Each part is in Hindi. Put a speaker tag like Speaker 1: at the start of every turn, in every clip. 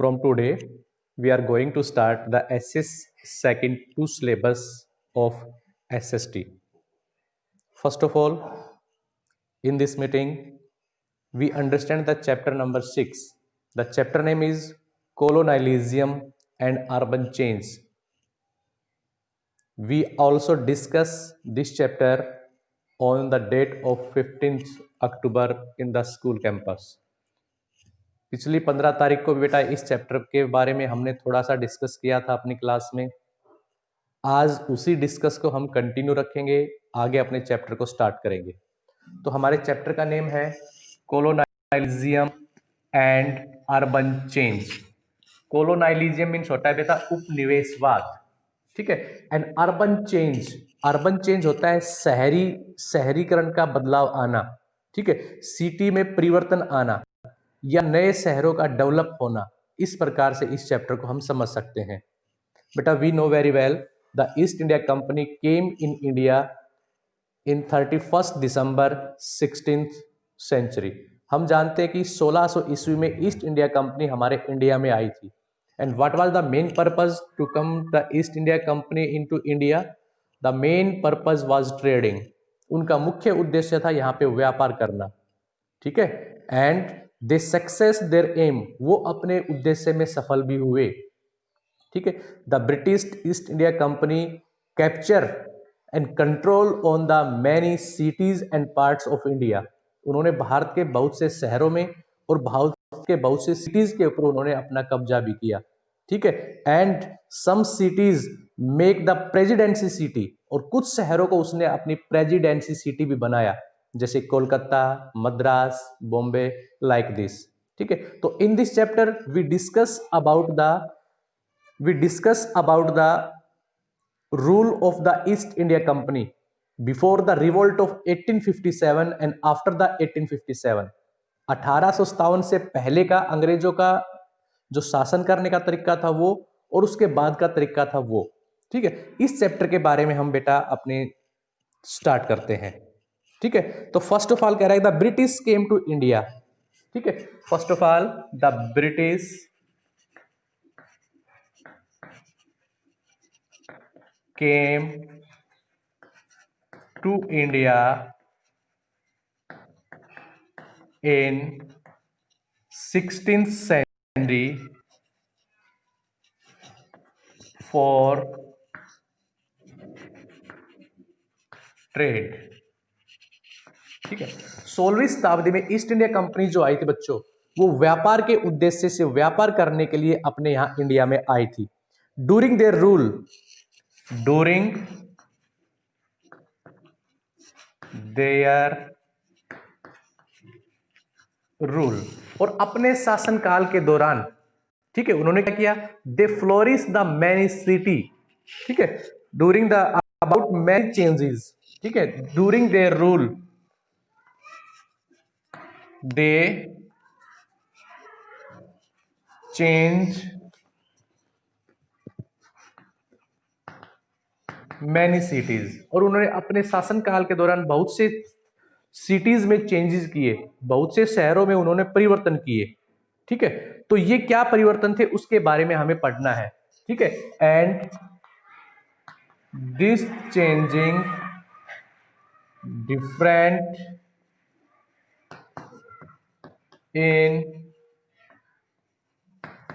Speaker 1: From today, we are going to start the SS second 2 syllabus of SST. First of all, in this meeting, we understand the chapter number 6. The chapter name is Colonialism and Urban Change. We also discuss this chapter on the date of 15th October in the school campus. पिछली 15 तारीख को बेटा इस चैप्टर के बारे में हमने थोड़ा सा डिस्कस किया था अपनी क्लास में। आज उसी डिस्कस को हम कंटिन्यू रखेंगे, आगे अपने चैप्टर को स्टार्ट करेंगे। तो हमारे चैप्टर का नेम है कोलोनाइलिज्म एंड अर्बन चेंज। कोलोनाइलिज्म मीन्स होता है बेटा उपनिवेशवाद, ठीक है। एंड अर्बन चेंज होता है शहरीकरण का बदलाव आना, ठीक है, सिटी में परिवर्तन आना या नए शहरों का डेवलप होना। इस प्रकार से इस चैप्टर को हम समझ सकते हैं। बेटा we know very well the East India company came in India in 31 December 16th सेंचुरी। हम जानते हैं कि 1600 ईस्वी में ईस्ट इंडिया कंपनी हमारे इंडिया में आई थी। And what was the main purpose to come the East India company into India? The main purpose was trading. उनका मुख्य उद्देश्य था यहाँ पे व्यापार करना, ठीक है। And they success their aim, वो अपने उद्देश्य में सफल भी हुए, ठीक है। The British East India company capture and control on the many cities and parts of India. उन्होंने भारत के बहुत से शहरों में और भारत के बहुत से सिटीज के ऊपर उन्होंने अपना कब्जा भी किया, ठीक है। And some cities make the presidency city, और कुछ शहरों को उसने अपनी प्रेसिडेंसी सिटी भी बनाया, जैसे कोलकाता, मद्रास, बॉम्बे, लाइक दिस, ठीक है। तो in this chapter we discuss about the rule of the East India company before the revolt of 1857 and after the 1857। 1857 से पहले का अंग्रेजों का जो शासन करने का तरीका था वो, और उसके बाद का तरीका था वो, ठीक है। इस चैप्टर के बारे में हम बेटा अपने स्टार्ट करते हैं, ठीक है। तो फर्स्ट ऑफ ऑल कह रहा है the British came to India, ठीक है। First of all the British came to India in 16th century for trade, ठीक है। 16वीं शताब्दी में ईस्ट इंडिया कंपनी जो आई थी बच्चों, वो व्यापार के उद्देश्य से व्यापार करने के लिए अपने यहां इंडिया में आई थी। ड्यूरिंग देयर रूल, और अपने शासनकाल के दौरान, ठीक है, उन्होंने क्या किया? दे फ्लोरिश द मैनी सिटी, ठीक है, during the about many changes, ठीक है। During their rule they change many cities, और उन्होंने अपने शासनकाल के दौरान बहुत से सिटीज में चेंजेस किए, बहुत से शहरों में उन्होंने परिवर्तन किए, ठीक है। तो ये क्या परिवर्तन थे उसके बारे में हमें पढ़ना है, ठीक है। And this changing different in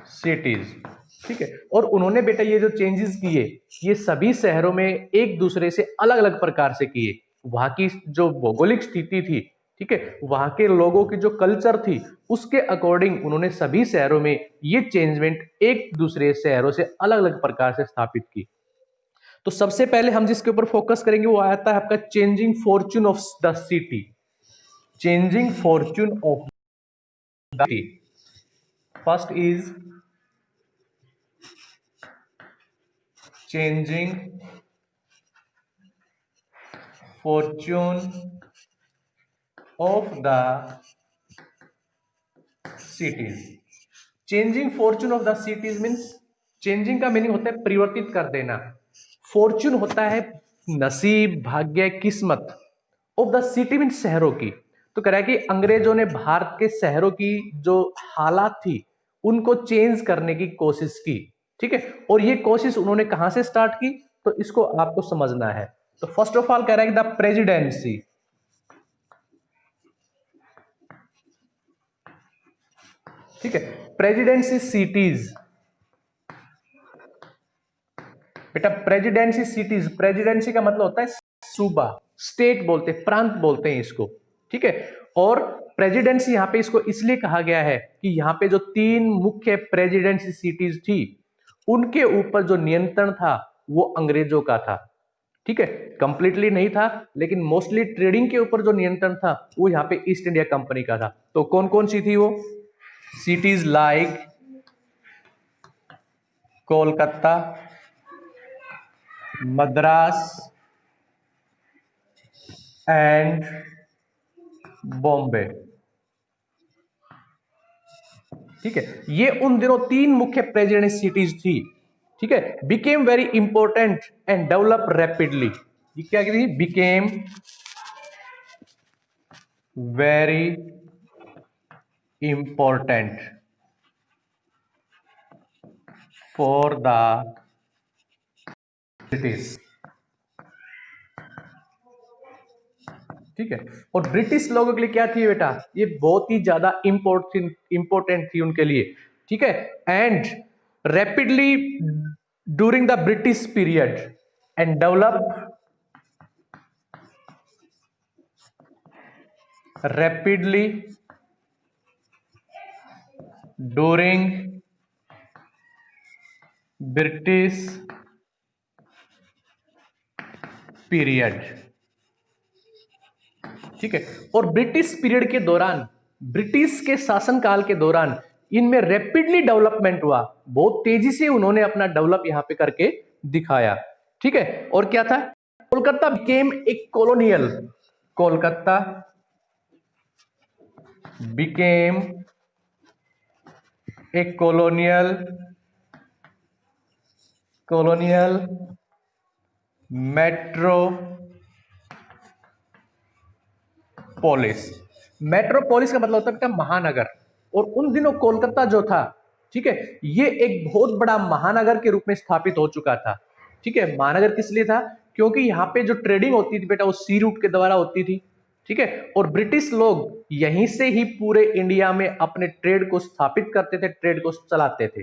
Speaker 1: cities, ठीक है। और उन्होंने बेटा ये जो चेंजेस किए, ये सभी शहरों में एक दूसरे से अलग अलग प्रकार से किए। वहां की जो भौगोलिक स्थिति थी, ठीक है, वहां के लोगों की जो कल्चर थी, उसके अकॉर्डिंग उन्होंने सभी शहरों में ये चेंजमेंट एक दूसरे शहरों से अलग अलग प्रकार से स्थापित की। तो सबसे पहले हम जिसके ऊपर फोकस करेंगे वो आता है आपका changing Fortune of the city. Changing Fortune of the city, first is changing fortune of the cities। changing fortune of the cities means, changing का मीनिंग होता है परिवर्तित कर देना, फॉर्च्यून होता है नसीब, भाग्य, किस्मत, ऑफ द सिटी मीन्स शहरों की। तो कह रहा है कि अंग्रेजों ने भारत के शहरों की जो हालात थी उनको चेंज करने की कोशिश की। ठीक है, और ये कोशिश उन्होंने कहां से स्टार्ट की, तो इसको आपको समझना है। तो फर्स्ट ऑफ ऑल कह रहा है कि द प्रेसिडेंसी, ठीक है, प्रेसिडेंसी सिटीज, बेटा प्रेसिडेंसी सिटीज, प्रेसिडेंसी का मतलब होता है सूबा, स्टेट बोलते हैं, प्रांत बोलते हैं इसको। ठीक है, और प्रेसिडेंसी यहां पे इसको इसलिए कहा गया है कि यहां पे जो 3 मुख्य प्रेसिडेंसी सिटीज थी उनके ऊपर जो नियंत्रण था वो अंग्रेजों का था। ठीक है, कंप्लीटली नहीं था, लेकिन मोस्टली ट्रेडिंग के ऊपर जो नियंत्रण था वो यहाँ पे ईस्ट इंडिया कंपनी का था। तो कौन कौन सी थी वो cities? Like Kolkata, Madras and Bombay. ठीक है, ये उन दिनों 3 मुख्य प्रेसिडेंसी सिटीज थी। ठीक है, became very important and develop rapidly. ये क्या थी? Became very important for the British. ठीक है, और ब्रिटिश लोगों के लिए क्या थी बेटा? ये बहुत ही ज्यादा इंपॉर्टेंट थी उनके लिए। ठीक है, and rapidly during the British period and develop rapidly during British period। ठीक है, और ब्रिटिश पीरियड के दौरान, ब्रिटिश के शासनकाल के दौरान इनमें रैपिडली डेवलपमेंट हुआ, बहुत तेजी से उन्होंने अपना डेवलप यहां पे करके दिखाया। ठीक है, और क्या था? Kolkata became a colonial, Kolkata became a colonial metropolis. Metropolis का मतलब होता है महानगर, और उन दिनों कोलकाता जो था, ठीक है, ये एक बहुत बड़ा महानगर के रूप में स्थापित हो चुका था। ठीक है, महानगर किस लिए था? क्योंकि यहाँ पे जो ट्रेडिंग होती थी बेटा वो सी रूट के द्वारा होती थी। ठीक है, और ब्रिटिश लोग यहीं से ही पूरे इंडिया में अपने ट्रेड को स्थापित करते थे, ट्रेड को चलाते थे।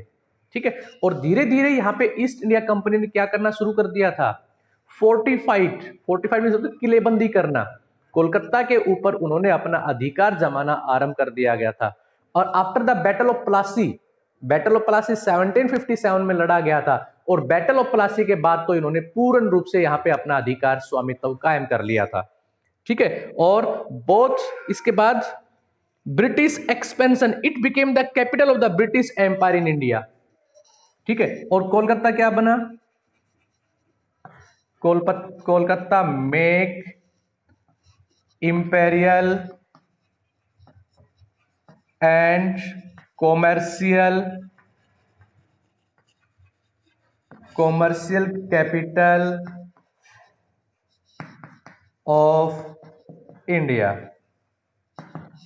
Speaker 1: ठीक है, और धीरे धीरे यहाँ पे ईस्ट इंडिया कंपनी ने क्या करना शुरू कर दिया था? फोर्टिफाइड मींस किलेबंदी करना। कोलकाता के ऊपर उन्होंने अपना अधिकार जमाना आरंभ कर दिया गया था। और after the battle of Plassey, battle of Plassey 1757 में लड़ा गया था, और बैटल ऑफ प्लासी के बाद तो इन्होंने पूर्ण रूप से यहाँ पे अपना अधिकार स्वामित्व कायम कर लिया था। ठीक है, और बोथ इसके बाद British expansion, it became the capital of the British empire in India. ठीक है, और कोलकाता क्या बना? Kolkata make imperial and commercial capital of India.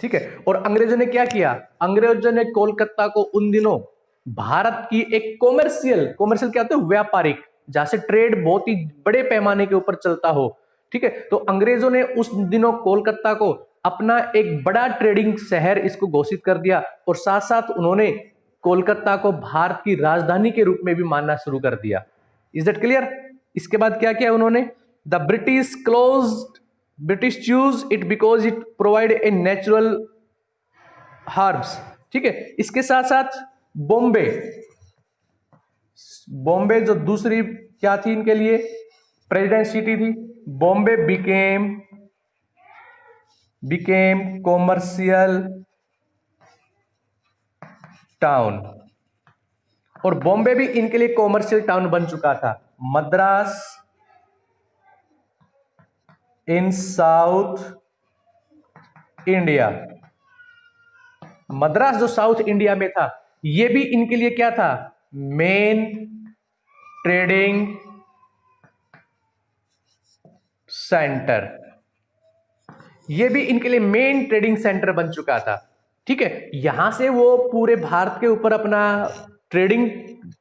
Speaker 1: ठीक है, और अंग्रेजों ने क्या किया? अंग्रेजों ने कोलकाता को उन दिनों भारत की एक कॉमर्शियल क्या होता है? व्यापारिक, जहां से ट्रेड बहुत ही बड़े पैमाने के ऊपर चलता हो। ठीक है, तो अंग्रेजों ने उस दिनों कोलकाता को अपना एक बड़ा ट्रेडिंग शहर इसको घोषित कर दिया, और साथ साथ उन्होंने कोलकाता को भारत की राजधानी के रूप में भी मानना शुरू कर दिया। Is that clear? इसके बाद क्या किया उन्होंने? The British choose it because it provide a natural herbs. ठीक है, इसके साथ साथ बॉम्बे, जो दूसरी क्या थी इनके लिए? प्रेसिडेंट सिटी थी। बॉम्बे बिकेम कॉमर्शियल टाउन, और बॉम्बे भी इनके लिए कॉमर्शियल टाउन बन चुका था। मद्रास इन साउथ इंडिया, मद्रास जो साउथ इंडिया में था, ये भी इनके लिए क्या था? Main trading centre. ये भी इनके लिए मेन ट्रेडिंग सेंटर बन चुका था। ठीक है, यहां से वो पूरे भारत के ऊपर अपना ट्रेडिंग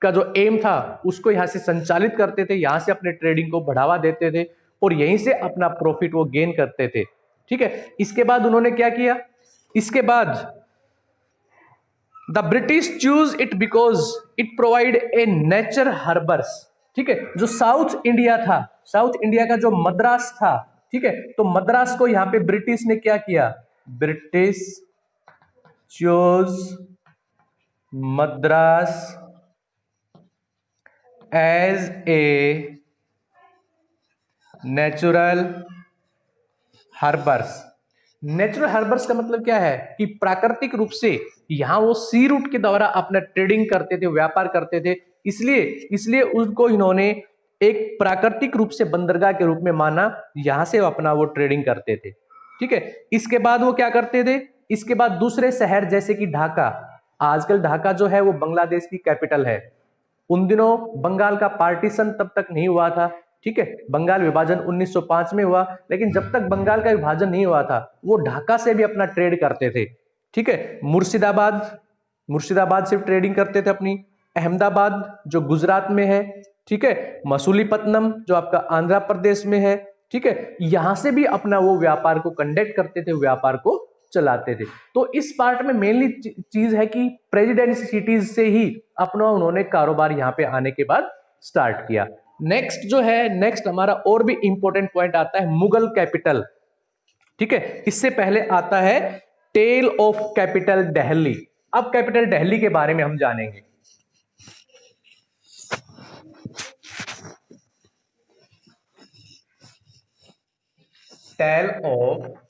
Speaker 1: का जो एम था उसको यहां से संचालित करते थे, यहां से अपने ट्रेडिंग को बढ़ावा देते थे और यहीं से अपना प्रॉफिट वो गेन करते थे। ठीक है, इसके बाद उन्होंने क्या किया, इसके बाद the British choose it because it provide a nature harbours. ठीक है, जो साउथ इंडिया था, साउथ इंडिया का जो मद्रास था, ठीक है, तो मद्रास को यहां पे ब्रिटिश ने क्या किया, British chose Madras as a natural harbours. Natural harbours का मतलब क्या है कि प्राकृतिक रूप से यहां वो सी रूट के द्वारा अपना ट्रेडिंग करते थे, व्यापार करते थे, इसलिए इसलिए उसको इन्होंने एक प्राकृतिक रूप से बंदरगाह के रूप में माना, यहां से वो अपना वो ट्रेडिंग करते थे। ठीक है, इसके बाद वो क्या करते थे, इसके बाद दूसरे शहर जैसे कि ढाका, आजकल ढाका जो है वो बांग्लादेश की कैपिटल है, उन दिनों बंगाल का पार्टीशन तब तक नहीं हुआ था। ठीक है, बंगाल विभाजन 1905 में हुआ, लेकिन जब तक बंगाल का विभाजन नहीं हुआ था वो ढाका से भी अपना ट्रेड करते थे। ठीक है, मुर्शिदाबाद, मुर्शिदाबाद से ट्रेडिंग करते थे अपनी, अहमदाबाद जो गुजरात में है, ठीक है, मसूलीपट्टनम जो आपका आंध्र प्रदेश में है, ठीक है, यहां से भी अपना वो व्यापार को कंडक्ट करते थे, व्यापार को चलाते थे। तो इस पार्ट में मेनली चीज है कि प्रेसिडेंसी सिटीज से ही अपना उन्होंने कारोबार यहां पे आने के बाद स्टार्ट किया। नेक्स्ट जो है, नेक्स्ट हमारा और भी इंपॉर्टेंट पॉइंट आता है मुगल कैपिटल। ठीक है, इससे पहले आता है टेल ऑफ कैपिटल दिल्ली। अब कैपिटल दिल्ली के बारे में हम जानेंगे। Tell of